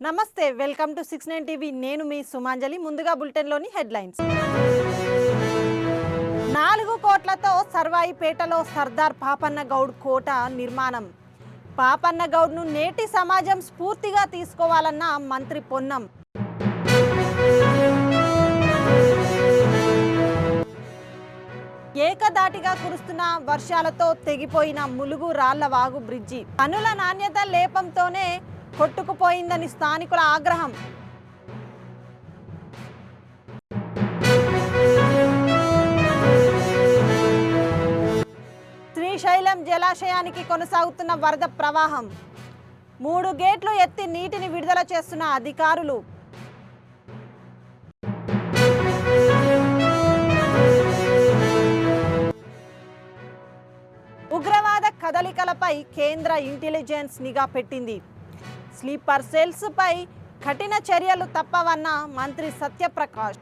నమస్తే, welcome to 69 TV. నేను మీ సుమాంజలి. ముందుగా బులెటిన్లోని హెడ్లైన్స్. 4 కోట్లతో సర్వాయిపేటలో సర్దార్ పాపన్న గౌడ్ కోట నిర్మాణం. పాపన్న గౌడ్ను నేటి సమాజం స్ఫూర్తిగా తీసుకోవాలన్న మంత్రి పొన్నం. ఏకదాటిగా కురుస్తున్న వర్షాలతో తెగిపోయిన ములుగు రాళ్లవాగు బ్రిడ్జి పనుల నాణ్యత లేపంతోనే కొట్టుకుపోయిందని స్థానికుల ఆగ్రహం. శ్రీశైలం జలాశయానికి కొనసాగుతున్న వరద ప్రవాహం. 3 గేట్లు ఎత్తి నీటిని విడుదల చేస్తున్న అధికారులు. ఉగ్రవాద కదలికలపై కేంద్ర ఇంటెలిజెన్స్ నిఘా పెట్టింది. స్లీపర్ సెల్స్ పై కఠిన చర్యలు తప్పవన్న మంత్రి సత్యప్రకాష్.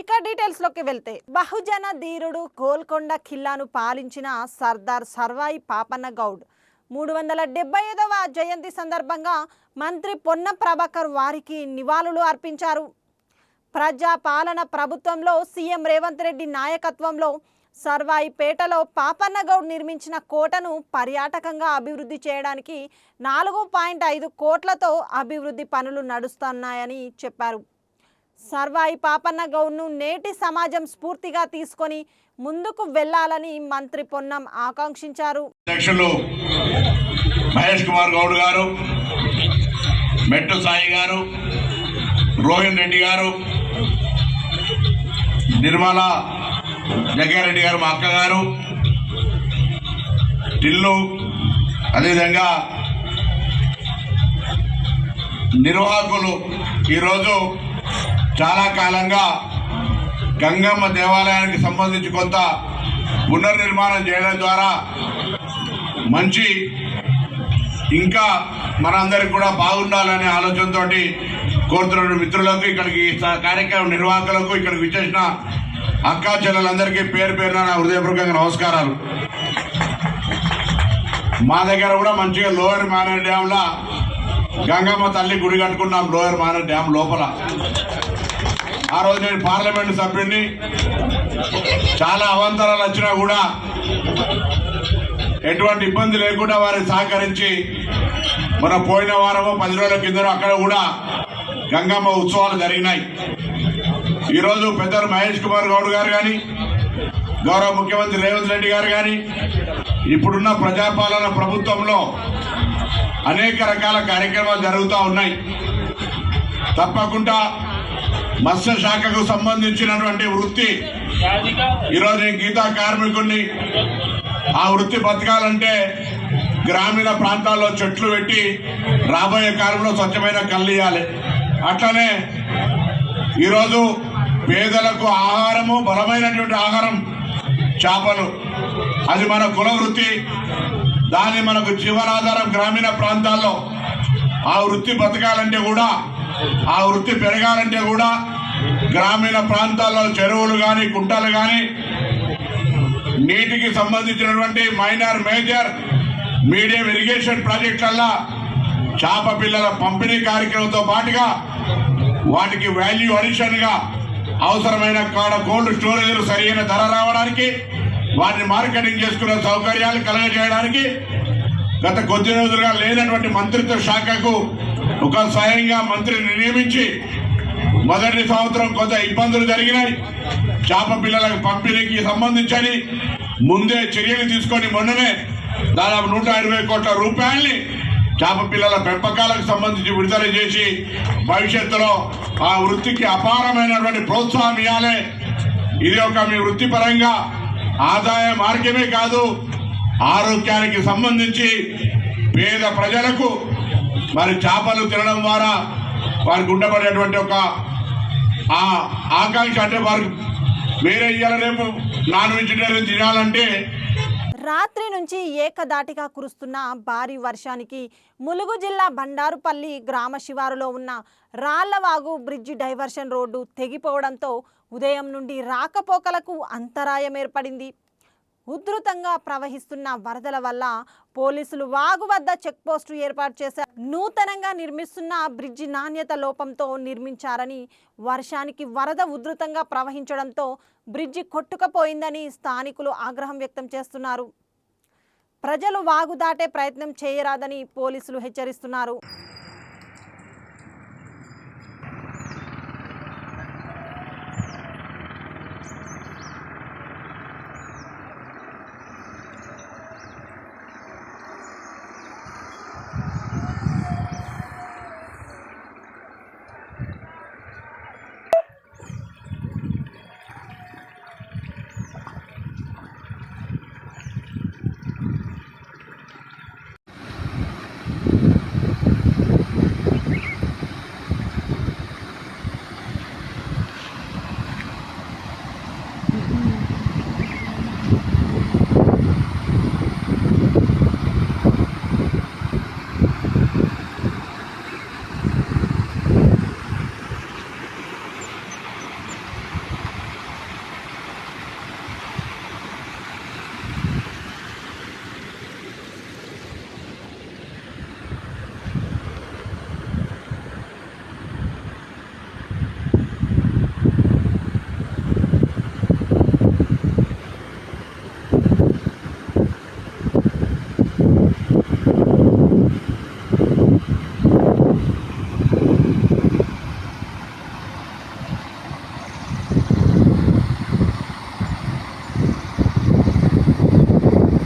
ఇక డీటెయిల్స్ లోకి వెళ్తే, బహుజన ధీరుడు గోల్కొండ ఖిల్లాను పాలించిన సర్దార్ సర్వాయి పాపన్న గౌడ్ 375వ జయంతి సందర్భంగా మంత్రి పొన్నం ప్రభాకర్ వారికి నివాళులు అర్పించారు. ప్రజా పాలన ప్రభుత్వంలో సీఎం రేవంత్ రెడ్డి నాయకత్వంలో సర్వాయిపేటలో పాపన్న గౌడ్ నిర్మించిన కోటను పర్యాటకంగా అభివృద్ధి చేయడానికి 4.5 కోట్లతో అభివృద్ధి పనులు నడుస్తున్నాయని చెప్పారు. సర్వాయి పాపన్న గౌడ్ను నేటి సమాజం స్ఫూర్తిగా తీసుకొని ముందుకు వెళ్లాలని మంత్రి పొన్నం ఆకాంక్షించారు. అధ్యక్షులు మహేష్ కుమార్ గౌడ్ గారు, మెట్టు సాయి గారు, రోహిన్ రెడ్డి గారు, నిర్మల జగ్గారెడ్డి గారు, మా అక్కగారు టిల్లు, అదేవిధంగా నిర్వాహకులు ఈరోజు చాలా కాలంగా గంగమ్మ దేవాలయానికి సంబంధించి కొంత పునర్నిర్మాణం చేయడం ద్వారా మంచి ఇంకా మనందరికి కూడా బాగుండాలనే ఆలోచనతో కోరుతున్న మిత్రులకు, ఇక్కడికి కార్యక్రమం నిర్వాహకులకు, ఇక్కడికి విచ్చేసిన అక్కా చెల్లెలందరికీ పేరు పేరున నా హృదయపూర్వకంగా నమస్కారాలు. మా దగ్గర కూడా మంచిగా లోయర్ మేనర్ డ్యామ్ లా గంగమ్మ తల్లి గుడి కట్టుకున్నాం. లోయర్ మేనర్ డ్యామ్ లోపల ఆ రోజు నేను పార్లమెంటు సభ్యుడిని. చాలా అవాంతరాలు వచ్చినా కూడా ఎటువంటి ఇబ్బంది లేకుండా వారికి సహకరించి మన పోయిన వారము 10 రోజుల కింద అక్కడ కూడా గంగమ్మ ఉత్సవాలు జరిగినాయి. ఈరోజు పెద్దలు మహేష్ కుమార్ గౌడ్ గారు కానీ, గౌరవ ముఖ్యమంత్రి రేవంత్ రెడ్డి గారు కానీ, ఇప్పుడున్న ప్రజాపాలన ప్రభుత్వంలో అనేక రకాల కార్యక్రమాలు జరుగుతూ ఉన్నాయి. తప్పకుండా మత్స్య శాఖకు సంబంధించినటువంటి వృత్తి, ఈరోజు నేను గీతా కార్మికుడిని. ఆ వృత్తి బతకాలంటే గ్రామీణ ప్రాంతాల్లో చెట్లు పెట్టి రాబోయే కాలంలో స్వచ్ఛమైన కళ్ళు ఇవ్వాలి. అట్లనే ఈరోజు పేదలకు ఆహారము, బలమైనటువంటి ఆహారం చేపలు, అది మన కుల వృత్తి. దాని మనకు జీవనాధారం. గ్రామీణ ప్రాంతాల్లో ఆ వృత్తి బతకాలంటే కూడా, ఆ వృత్తి పెరగాలంటే కూడా గ్రామీణ ప్రాంతాల్లో చెరువులు కానీ, కుంటలు కానీ, నీటికి సంబంధించినటువంటి మైనర్, మేజర్, మీడియం ఇరిగేషన్ ప్రాజెక్టులల్లో చేప పిల్లల పంపిణీ కార్యక్రమంతో పాటుగా వాటికి వాల్యూ అడిషన్ గా అవసరమైన కాడ కోల్డ్ స్టోరేజ్ సరైన ధర రావడానికి, వాటిని మార్కెటింగ్ చేసుకునే సౌకర్యాలు కలగజేయడానికి గత కొద్ది రోజులుగా లేనటువంటి మంత్రిత్వ శాఖకు ఒక స్వయంగా మంత్రిని నియమించి, మొదటి సంవత్సరం కొంత ఇబ్బందులు జరిగినాయి చేప పిల్లలకు పంపిణీకి సంబంధించి ముందే చర్యలు తీసుకొని మొన్ననే దాదాపు 120 కోట్ల రూపాయల్ని చేప పిల్లల పెంపకాలకు సంబంధించి విడుదల చేసి భవిష్యత్తులో ఆ వృత్తికి అపారమైనటువంటి ప్రోత్సాహం ఇవ్వాలి. ఇది ఒక మీ వృత్తిపరంగా ఆదాయ మార్గమే కాదు, ఆరోగ్యానికి సంబంధించి పేద ప్రజలకు మరి చేపలు తినడం ద్వారా వారికి ఉండబడేటువంటి ఒక ఆకాంక్ష, అంటే వారికి వేరే ఇయ్యాల రేపు నాన్ వెజిటేరియన్ తినాలంటే. రాత్రి నుంచి ఏకదాటిగా కురుస్తున్న భారీ వర్షానికి ములుగు జిల్లా బండారుపల్లి గ్రామ శివారులో ఉన్న రాళ్లవాగు బ్రిడ్జి డైవర్షన్ రోడ్డు తెగిపోవడంతో ఉదయం నుండి రాకపోకలకు అంతరాయం ఏర్పడింది. ఉధృతంగా ప్రవహిస్తున్న వరదల వల్ల పోలీసులు వాగు వద్ద చెక్ పోస్టు ఏర్పాటు చేశారు. నూతనంగా నిర్మిస్తున్న బ్రిడ్జి నాణ్యత లోపంతో నిర్మించారని, వర్షానికి వరద ఉధృతంగా ప్రవహించడంతో బ్రిడ్జి కొట్టుకుపోయిందని స్థానికులు ఆగ్రహం వ్యక్తం చేస్తున్నారు. ప్రజలు వాగు దాటే ప్రయత్నం చేయరాదని పోలీసులు హెచ్చరిస్తున్నారు.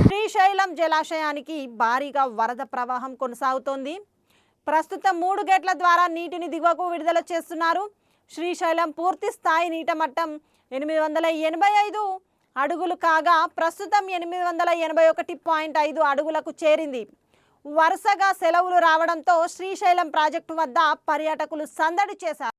శ్రీశైలం జలాశయానికి భారీగా వరద ప్రవాహం కొనసాగుతోంది. ప్రస్తుతం 3 గేట్ల ద్వారా నీటిని దిగువకు విడుదల చేస్తున్నారు. శ్రీశైలం పూర్తి స్థాయి నీట మట్టం 885 అడుగులు కాగా ప్రస్తుతం 881.5 అడుగులకు చేరింది. వరుసగా సెలవులు రావడంతో శ్రీశైలం ప్రాజెక్టు వద్ద పర్యాటకులు సందడి చేశారు.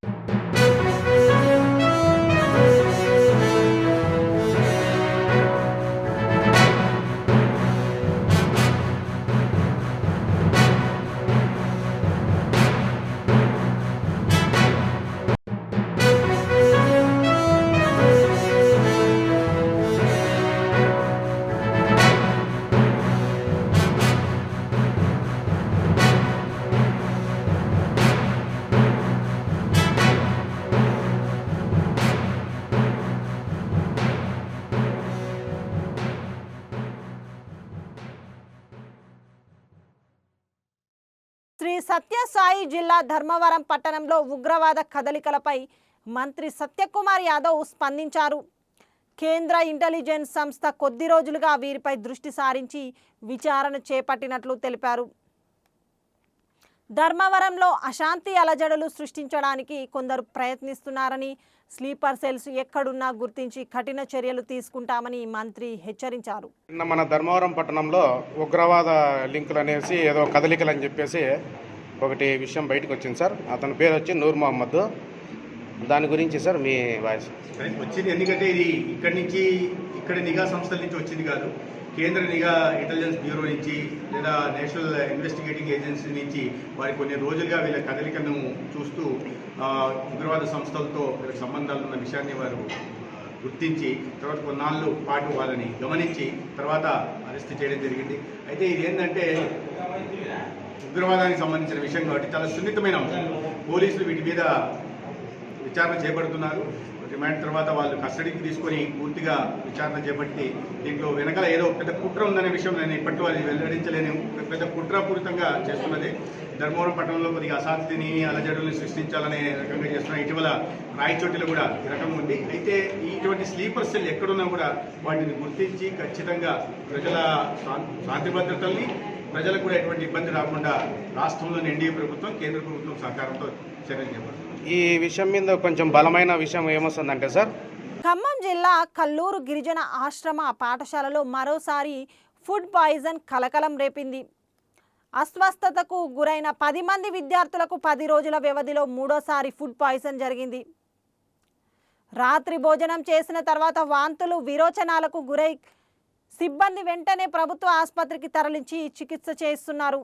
శ్రీ సత్యసాయి జిల్లా ధర్మవరం పట్టణంలో ఉగ్రవాద కదలికలపై మంత్రి సత్యకుమార్ యాదవ్ స్పందించారు. కేంద్ర ఇంటెలిజెన్స్ సంస్థ కొద్ది రోజులుగా వీరిపై దృష్టి సారించి విచారణ చేపట్టినట్లు తెలిపారు. ధర్మవరంలో అశాంతి అలజడులు సృష్టించడానికి కొందరు ప్రయత్నిస్తున్నారని, స్లీపర్ సెల్స్ ఎక్కడున్నా గుర్తించి కఠిన చర్యలు తీసుకుంటామని మంత్రి హెచ్చరించారు. మన ధర్మవరం పట్టణంలో ఉగ్రవాద లింకులు అనేసి ఏదో కదలికలు అని చెప్పేసి ఒకటి విషయం బయటకు వచ్చింది సార్. అతని పేరు వచ్చి నూర్ మొహమ్మద్. దాని గురించి సార్ మీ వాయిస్ వచ్చింది. ఎందుకంటే ఇది ఇక్కడ నిఘా సంస్థల నుంచి వచ్చింది కాదు. కేంద్ర నిఘా ఇంటెలిజెన్స్ బ్యూరో నుంచి లేదా నేషనల్ ఇన్వెస్టిగేటింగ్ ఏజెన్సీ నుంచి వారి కొన్ని రోజులుగా వీళ్ళ కదలికను చూస్తూ ఉగ్రవాద సంస్థలతో వీళ్ళకి సంబంధాలు ఉన్న విషయాన్ని వారు గుర్తించి తర్వాత కొన్నాళ్ళు పాటు వాళ్ళని గమనించి తర్వాత అరెస్ట్ చేయడం జరిగింది. అయితే ఇది ఏంటంటే ఉగ్రవాదానికి సంబంధించిన విషయం కాబట్టి చాలా సున్నితమైన అంశం. పోలీసులు వీటి మీద విచారణ చేపడుతున్నారు. రిమాండ్ తర్వాత వాళ్ళు కస్టడీకి తీసుకొని పూర్తిగా విచారణ చేపట్టి దీంట్లో వెనకాల ఏదో పెద్ద కుట్ర ఉందనే విషయం నేను ఇప్పటి వాళ్ళు వెల్లడించలేను. పెద్ద కుట్రపూరితంగా చేస్తున్నది. ధర్మవరం పట్టణంలో కొద్దిగా అశాంతిని అలజడుల్ని సృష్టించాలనే రకంగా చేస్తున్న ఇటీవల రాయచోటిలో కూడా ఈ రకం ఉంది. అయితే ఇటువంటి స్లీపర్ సెల్ ఎక్కడున్నా కూడా వాటిని గుర్తించి ఖచ్చితంగా ప్రజల శాంతి భద్రతల్ని ప్రజలకు కూడా ఎటువంటి ఇబ్బంది రాకుండా రాష్ట్రంలోని ఎన్డీఏ ప్రభుత్వం కేంద్ర ప్రభుత్వం సహకారంతో చర్యలు చేపడుతుంది. ఈ విషయం మీద కొంచెం బలమైన విషయం ఏమొస్తుందంటే సార్, ఖమ్మం జిల్లా కల్లూరు గిరిజన ఆశ్రమ పాఠశాలలో మరోసారి ఫుడ్ పాయిజన్ కలకలం రేపింది. అస్వస్థతకు గురైన 10 మంది విద్యార్థులకు 10 రోజుల వ్యవధిలో మూడోసారి ఫుడ్ పాయిజన్ జరిగింది. రాత్రి భోజనం చేసిన తర్వాత వాంతులు విరోచనాలకు గురై సిబ్బంది వెంటనే ప్రభుత్వ ఆసుపత్రికి తరలించి చికిత్స చేస్తున్నారు.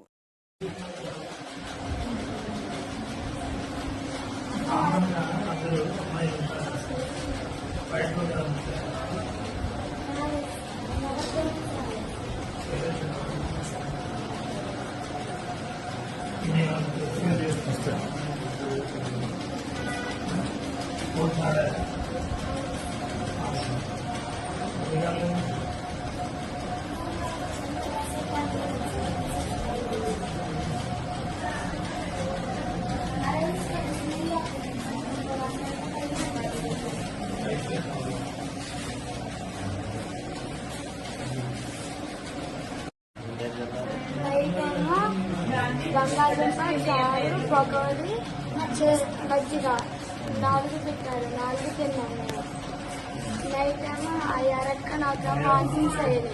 నైటేమో బంగాళదుంప చారు పకోడీ మజ్జిగ 4 పెట్టారు, 4 తిన్నాను. నైటేమో అయ్యారక్క నాకు వాంతింగ్స్ అయ్యేది.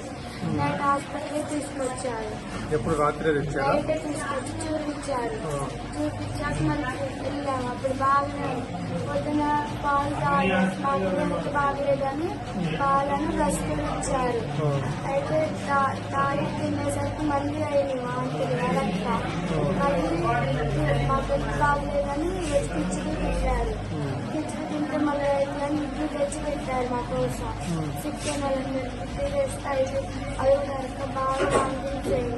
నైట్ హాస్పిటల్కి తీసుకొచ్చారు. ఎప్పుడు రాత్రి తెచ్చారా? నైట్ తీసుకొచ్చి చూపించారు. చూపించాక మళ్ళీ వెళ్ళాము. అప్పుడు బాగానే పొద్దున పాలు తాగడానికి బాగలేదని పాలను రసగులు ఇచ్చారు. అయితే తాగి తినేసరికి మళ్ళీ అయింది వాంతులు అరక్క. మళ్ళీ మా పెద్ద బాగలేదని కిచిడి పెట్టారు. కిచిడి తింటే మళ్ళీ అయిందని ఇడ్లీ తెచ్చి పెట్టారు మా కోసం. చికెన్ ఇడ్లీ వేస్తే అది అరక్క బాగా వాంతించేది.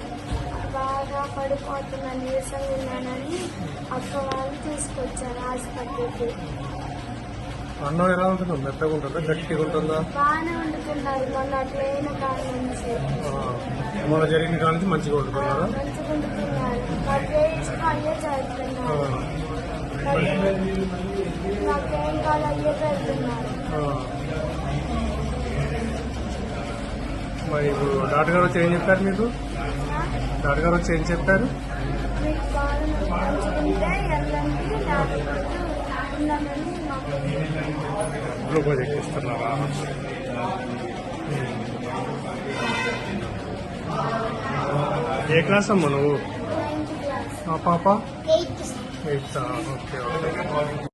బాగా పడిపోతున్నాను, నీరసంగా ఉన్నానని అక్క వాళ్ళు తీసుకొచ్చారు హాస్పిటల్కి. అన్నం ఎలా ఉంటుందో? మెత్తగా ఉంటుందా, గట్టిగా ఉంటుందా? బాగానే వండుతున్నారు. మొన్న అట్లయిన కాలం నుంచి మన జరిగిన కాడ నుంచి మంచిగా వండుతున్నారా? మంచిగా వండుతున్నారు. మరి వేయించుకో అయ్యే చదువుతున్నారు. నాకేం కాదు అయ్యే పెడుతున్నారు. మరి ఇప్పుడు డాక్టర్ గారు వచ్చి ఏం చెప్పారు మీకు? డాక్టర్ గారు వచ్చి ఏం చెప్పారు? మీకు బాగా మంచుకుంటే వెళ్ళండి, లేకపోతే ఉన్నామని మాకు గ్లూకోజ్ ఎక్కిస్తున్నారా? ఏ క్లాస్ అమ్మా నువ్వు? 9th class. ఆ పాప 8th. 8th. Okay okay.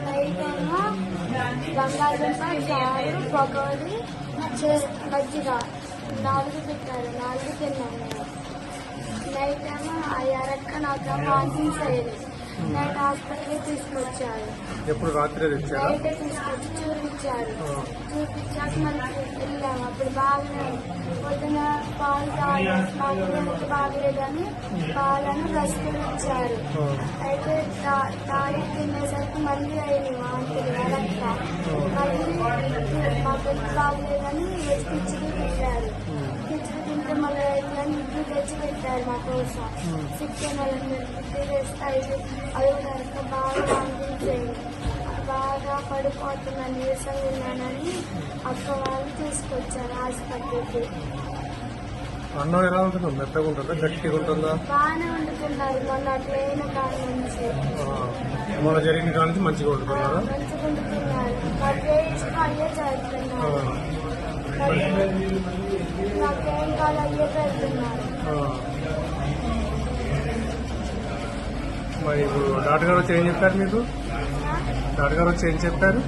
నైటేమో బంగాళదుంప చారు పకోడీ మజ్జిగ 4 పెట్టారు, 4 తిన్నాను. నైటేమో అయ్యారక్క నాకు వాంతింగ్స్ అయ్యేది. నైట్ హాస్పిటల్కి తీసుకొచ్చారు. ఎప్పుడు రాత్రి తెచ్చారా? నైట్ తీసుకొచ్చి చూపించారు. చూపించాక మళ్ళీ వెళ్ళాము. అప్పుడు బాగానే పొద్దున పాలు తాగడానికి బాగలేదని పాలను రసగులు ఇచ్చారు. అయితే తాగి తినేసరికి మళ్ళీ అయింది వాంతులు అరక్క. మళ్ళీ మా పెద్ద బాగలేదని కిచిడి పెట్టారు. కిచిడి తింటే మళ్ళీ అయిందని ఇడ్లీ తెచ్చి పెట్టారు మా కోసం. చికెన్ ఇడ్లీ వేస్తే అది అరక్క బాగా వాంతించేది. బాగా పడిపోతున్నాను, నీరసంగా ఉన్నానని అక్క వాళ్ళు తీసుకొచ్చారు హాస్పిటల్కి. అన్నం ఎలా ఉంటుందో? మెత్తగా ఉంటుందా, గట్టిగా ఉంటుందా? బాగానే వండుతున్నారు. మొన్న అట్లయిన కాలం నుంచి మన జరిగిన కాడ నుంచి మంచిగా వండుతున్నారా? మంచిగా వండుతున్నారు. మరి వేయించుకో అయ్యే చదువుతున్నారు. నాకేం కాదు అయ్యే పెడుతున్నారు. మరి ఇప్పుడు డాక్టర్ గారు వచ్చి ఏం చెప్పారు మీకు? డాక్టర్ గారు వచ్చి ఏం చెప్పారు?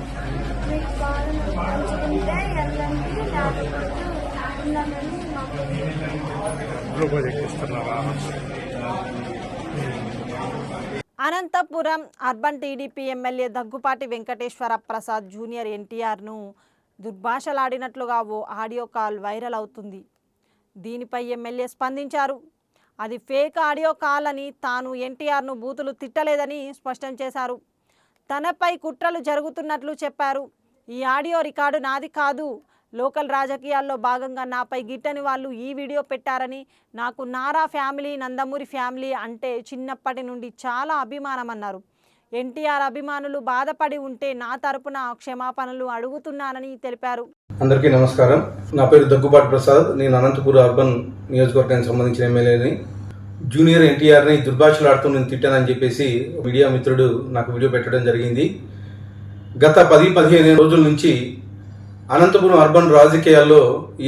మీకు బాగా మంచుకుంటే వెళ్ళండి, లేకపోతే ఉన్నామని మాకు గ్లూకోజ్ ఎక్కిస్తున్నారా? Anantapuram urban TDP MLA Daggupati Venkateswara Prasad junior ఎన్టీఆర్ను దుర్భాషలాడినట్లుగా ఓ ఆడియో కాల్ వైరల్ అవుతుంది. దీనిపై ఎమ్మెల్యే స్పందించారు. అది ఫేక్ ఆడియో కాల్ అని, తాను ఎన్టీఆర్ను బూతులు తిట్టలేదని స్పష్టం చేశారు. తనపై కుట్రలు జరుగుతున్నట్లు చెప్పారు. ఈ ఆడియో రికార్డు నాది కాదు. లోకల్ రాజకీయాల్లో భాగంగా నాపై గిట్టని వాళ్ళు ఈ వీడియో పెట్టారని, నాకు నారా ఫ్యామిలీ, నందమూరి ఫ్యామిలీ అంటే చిన్నప్పటి నుండి చాలా అభిమానం అన్నారు. ఎన్టీఆర్ అభిమానులు బాధపడి ఉంటే నా తరపున క్షమాపణలు అడుగుతున్నానని తెలిపారు. అందరికీ నమస్కారం. నా పేరు దగ్గుబాటి ప్రసాద్. నేను అనంతపూర్ అర్బన్ నియోజకవర్గానికి సంబంధించిన ఎమ్మెల్యేని. జూనియర్ ఎన్టీఆర్ని దుర్భాషలాడుతూ నేను తిట్టానని చెప్పేసి మీడియా మిత్రుడు నాకు వీడియో పెట్టడం జరిగింది. గత 10-15 రోజుల నుంచి అనంతపురం అర్బన్ రాజకీయాల్లో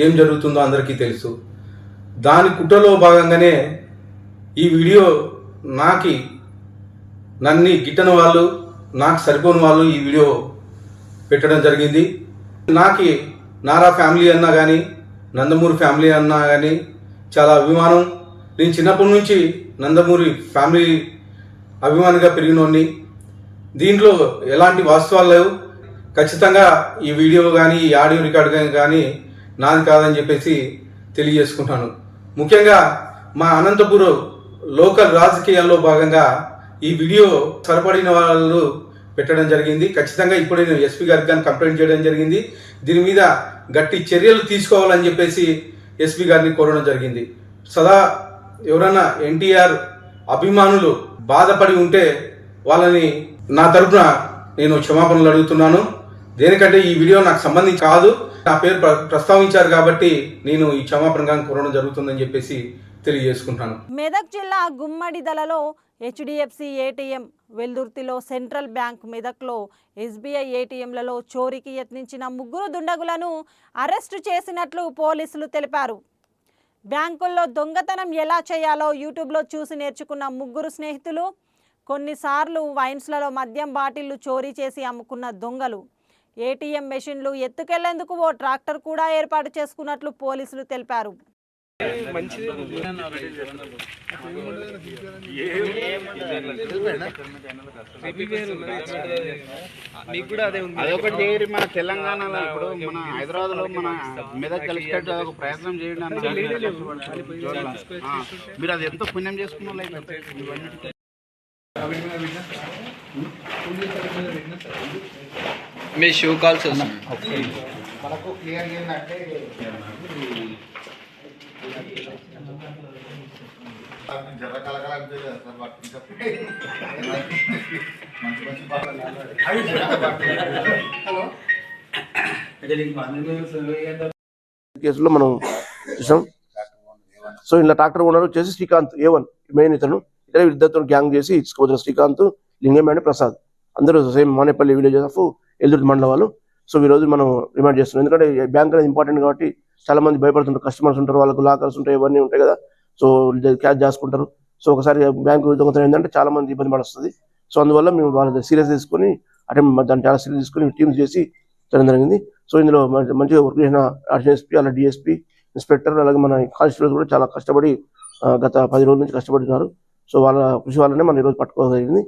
ఏం జరుగుతుందో అందరికీ తెలుసు. దాని కుట్రలో భాగంగానే ఈ వీడియో నన్ను గిట్టని వాళ్ళు, నాకు సరిపోని వాళ్ళు ఈ వీడియో పెట్టడం జరిగింది. నారా ఫ్యామిలీ అన్నా కానీ, నందమూరి ఫ్యామిలీ అన్నా కానీ చాలా అభిమానం. నేను చిన్నప్పటి నుంచి నందమూరి ఫ్యామిలీ అభిమానిగా పెరిగినోడిని. దీంట్లో ఎలాంటి వాస్తవాలు లేవు. ఖచ్చితంగా ఈ వీడియో కానీ, ఈ ఆడియో రికార్డు కానీ నాది కాదని చెప్పేసి తెలియజేసుకుంటాను. ముఖ్యంగా మా అనంతపురం లోకల్ రాజకీయాల్లో భాగంగా ఈ వీడియో సరిపడిన వాళ్ళు పెట్టడం జరిగింది. ఖచ్చితంగా ఇప్పుడు నేను ఎస్పీ గారికి కానీ కంప్లైంట్ చేయడం జరిగింది. దీని మీద గట్టి చర్యలు తీసుకోవాలని చెప్పేసి ఎస్పీ గారిని కోరడం జరిగింది. సదా ఎవరైనా ఎన్టీఆర్ అభిమానులు బాధపడి ఉంటే వాళ్ళని నా తరపున నేను క్షమాపణలు అడుగుతున్నాను. దేనికంటే ఈ వీడియో నాకు సంబంధించి కాదు, నా పేరు ప్రస్తావించారు కాబట్టి నేను ఈ క్షమాపణగా కోరడం జరుగుతుందని చెప్పేసి తెలియజేసుకుంటాను. మెదక్ జిల్లా గుమ్మడిదలలో హెచ్డిఎఫ్సి ఏటీఎం, వెల్దుర్తిలో సెంట్రల్ బ్యాంక్, మెదక్లో ఎస్బీఐ ఏటీఎంలలో చోరీకి యత్నించిన 3 దుండగులను అరెస్టు చేసినట్లు పోలీసులు తెలిపారు. బ్యాంకుల్లో దొంగతనం ఎలా చేయాలో యూట్యూబ్లో చూసి నేర్చుకున్న 3 స్నేహితులు కొన్నిసార్లు వైన్స్లలో మద్యం బాటిళ్లు చోరీ చేసి అమ్ముకున్న దొంగలు ఏటీఎం మెషిన్లు ఎత్తుకెళ్లేందుకు ఓ ట్రాక్టర్ కూడా ఏర్పాటు చేసుకున్నట్లు పోలీసులు తెలిపారు. అదొకటి చేయరు. మన తెలంగాణలో ఇప్పుడు మన హైదరాబాద్ లో మన మెదక్ కలిసేటట్టు అదొక ప్రయత్నం చేయండి అన్న. మీరు అది ఎంతో పుణ్యం చేసుకున్న మీ షూ కాల్స్ వస్తుంది. మనకు క్లియర్ ఏంటంటే కేసులో మనం చూసాం. సో ఇలా ట్రాక్టర్ ఓనర్ వచ్చేసి శ్రీకాంత్ A1 మెయిన్ ఇతను. ఇద్దరితో గ్యాంగ్ చేసి ఇచ్చుకోవచ్చిన శ్రీకాంత్, లింగమేణ, ప్రసాద్ అందరూ same Manepalli village of Eldurthi మండలం వాళ్ళు. సో ఈ రోజు మనం రిమాండ్ చేస్తున్నాం. ఎందుకంటే బ్యాంక్ అనేది ఇంపార్టెంట్ కాబట్టి చాలా మంది భయపడుతుంటారు. కస్టమర్స్ ఉంటారు, వాళ్ళకు లాకర్స్ ఉంటాయి, ఇవన్నీ ఉంటాయి కదా. సో క్యాష్ చేసుకుంటారు. సో ఒకసారి బ్యాంకు దొంగతనం ఏంటంటే చాలా మంది ఇబ్బంది పడుతుంది. సో అందువల్ల మేము వాళ్ళ సీరియస్ తీసుకొని దాన్ని చాలా సీరియస్ తీసుకొని టీమ్స్ చేసి చేయడం జరిగింది. సో ఇందులో మంచిగా వర్క్ చేసిన ఎస్పీ, అలా డిఎస్పీ, ఇన్స్పెక్టర్, అలాగే మన కానిస్టేబుల్స్ కూడా చాలా కష్టపడి గత 10 రోజుల నుంచి కష్టపడుతున్నారు. సో వాళ్ళ కృషి వల్లనే మనం ఈరోజు పట్టుకోవడం జరిగింది.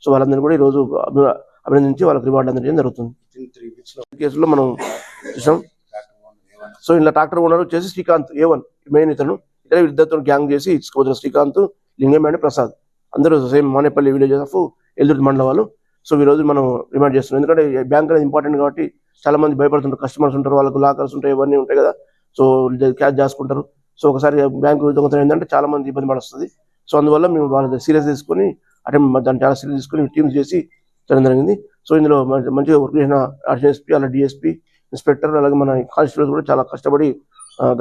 సో వాళ్ళందరినీ కూడా ఈరోజు అభినందించి వాళ్ళకి రివార్డు అందజేయడం జరుగుతుంది. కేసులో మనం చూసాం. సో ఇలా ట్రాక్టర్ ఓనర్ వచ్చేసి శ్రీకాంత్ A1 మెయిన్ ఇతను. ఇద్దరితో గ్యాంగ్ చేసి ఇచ్చుకోవచ్చిన శ్రీకాంత్, లింగమేణ, ప్రసాద్ అందరూ same Manepalli village of Eldurthi మండలం వాళ్ళు. సో ఈ రోజు మనం రిమాండ్ చేస్తున్నాం. ఎందుకంటే బ్యాంక్ అనేది ఇంపార్టెంట్ కాబట్టి చాలా మంది భయపడుతుంటారు. కస్టమర్స్ ఉంటారు, వాళ్ళకు లాకర్స్ ఉంటాయి, ఇవన్నీ ఉంటాయి కదా. సో క్యాష్ చేసుకుంటారు. సో ఒకసారి బ్యాంకు దొంగతనం ఏంటంటే చాలా మంది ఇబ్బంది పడుతుంది. సో అందువల్ల మేము వాళ్ళ సీరియస్ తీసుకొని దాన్ని చాలా సీరియస్ తీసుకొని టీమ్స్ చేసి చేయడం జరిగింది. సో ఇందులో మంచిగా వర్క్ చేసిన ఎస్పీ, అలా డిఎస్పీ, ఇన్స్పెక్టర్, అలాగే మన కానిస్టేబుల్స్ కూడా చాలా కష్టపడి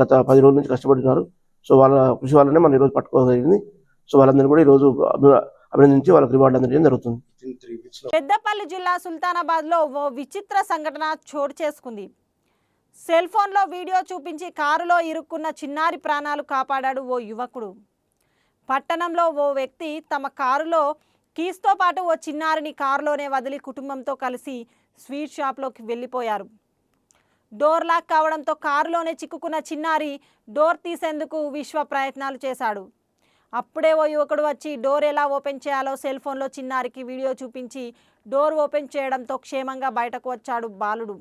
గత 10 రోజుల నుంచి కష్టపడుతున్నారు. సో వాళ్ళ కృషి వల్లనే మనం ఈరోజు పట్టుకోవడం జరిగింది. సో వాళ్ళందరినీ కూడా ఈరోజు అభినందించి వాళ్ళకి రివార్డు అందజేయడం జరుగుతుంది. పెద్దపల్లి జిల్లా సుల్తానాబాద్ లో ఓ విచిత్ర సంఘటన చోటు చేసుకుంది. సెల్ ఫోన్లో వీడియో చూపించి కారులో ఇరుక్కున్న చిన్నారి ప్రాణాలు కాపాడాడు ఓ యువకుడు. పట్టణంలో ఓ వ్యక్తి తమ కారులో కీస్తో పాటు ఓ చిన్నారిని కారులోనే వదిలి కుటుంబంతో కలిసి స్వీట్ షాప్లోకి వెళ్ళిపోయారు. డోర్ లాక్ కావడంతో కారులోనే చిక్కుకున్న చిన్నారి డోర్ తీసేందుకు విశ్వ ప్రయత్నాలు చేశాడు. అప్పుడే ఓ యువకుడు వచ్చి డోర్ ఎలా ఓపెన్ చేయాలో సెల్ ఫోన్లో చిన్నారికి వీడియో చూపించి డోర్ ఓపెన్ చేయడంతో క్షేమంగా బయటకు వచ్చాడు బాలుడు.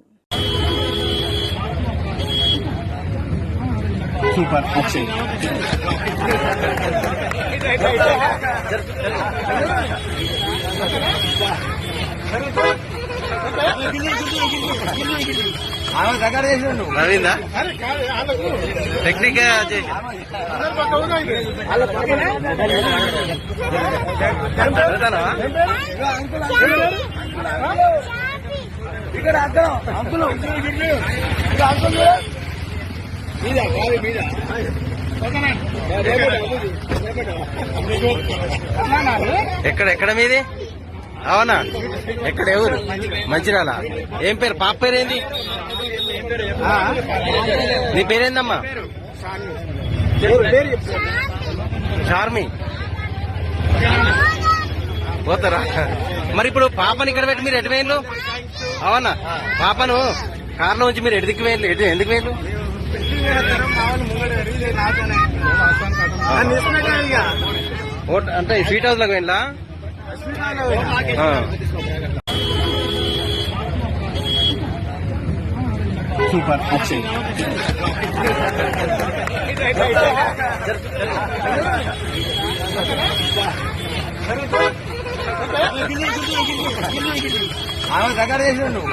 సూపర్ నవీందా టెక్నిక్ ఎక్కడ మీది? అవునా? ఎక్కడ ఎవరు? మంచిర్యాల. ఏం పేరు? పాప పేరేంది? నీ పేరేందమ్మా? చార్మి. పోతారా? మరి ఇప్పుడు పాపని ఇక్కడ పెట్టి మీరు ఎటు వేయండు? అవునా? పాపను కారులో ఉంచి మీరు ఎటుదిక్కు వేయండి? ఎందుకు వేయండు? అంటే స్వీట్ హౌస్ లోకి వెళ్ళా? సూపర్.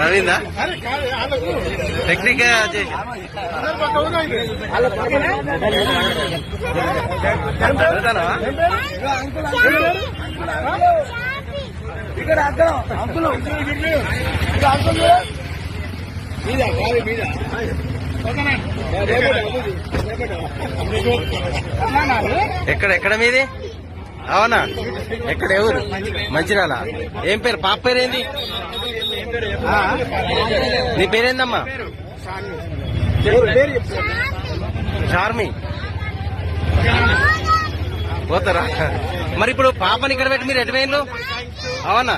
నవీందా టెక్నిక్ ఎక్కడ మీది? అవునా? ఎక్కడ ఎవరు? మంచిర్యాల. ఏం పేరు? పాప పేరేంది? నీ పేరేందమ్మా? చార్మి. పోతారా? మరి ఇప్పుడు పాపని ఇక్కడ పెట్టి మీరు ఎటు వేయండు? అవునా?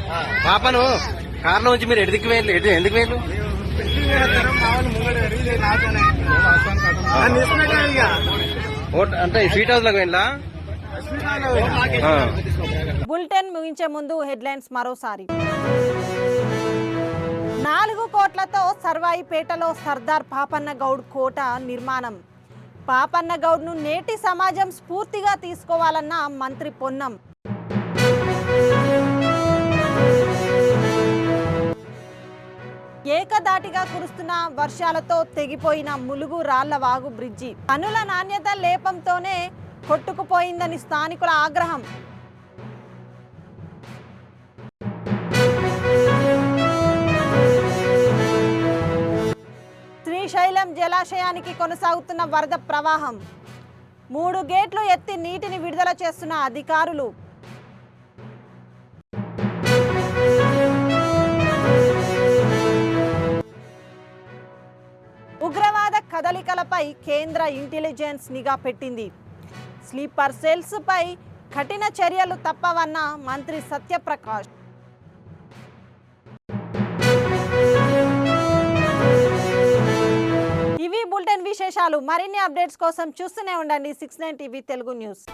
పాపను కారులో ఉంచి మీరు ఎటుదిక్కు వేయండి? ఎందుకు వేయండు? అంటే స్వీట్ హౌస్ లోకి వెళ్ళా? బులెటిన్ ముగించే ముందు హెడ్లైన్స్ మరోసారి. 4 కోట్లతో సర్వాయిపేటలో సర్దార్ పాపన్న గౌడ్ కోట నిర్మాణం. పాపన్న గౌడ్ను నేటి సమాజం స్ఫూర్తిగా తీసుకోవాలన్న మంత్రి పొన్నం. ఏకదాటిగా కురుస్తున్న వర్షాలతో తెగిపోయిన ములుగు రాళ్లవాగు బ్రిడ్జి. పనుల నాణ్యత లేపంతోనే కొట్టుకుపోయిందని స్థానికుల ఆగ్రహం. శ్రీశైలం జలాశయానికి కొనసాగుతున్న వరద ప్రవాహం. 3 గేట్లు ఎత్తి నీటిని విడుదల చేస్తున్న అధికారులు. ఉగ్రవాద కదలికలపై కేంద్ర ఇంటెలిజెన్స్ నిఘా పెట్టింది. స్లీపర్ సెల్స్ పై కఠిన చర్యలు తప్పవన్న మంత్రి సత్యప్రకాష్. ఇవి బులెటిన్ విశేషాలు. మరిన్ని అప్డేట్స్ కోసం చూస్తూనే ఉండండి 69 టీవీ తెలుగు న్యూస్.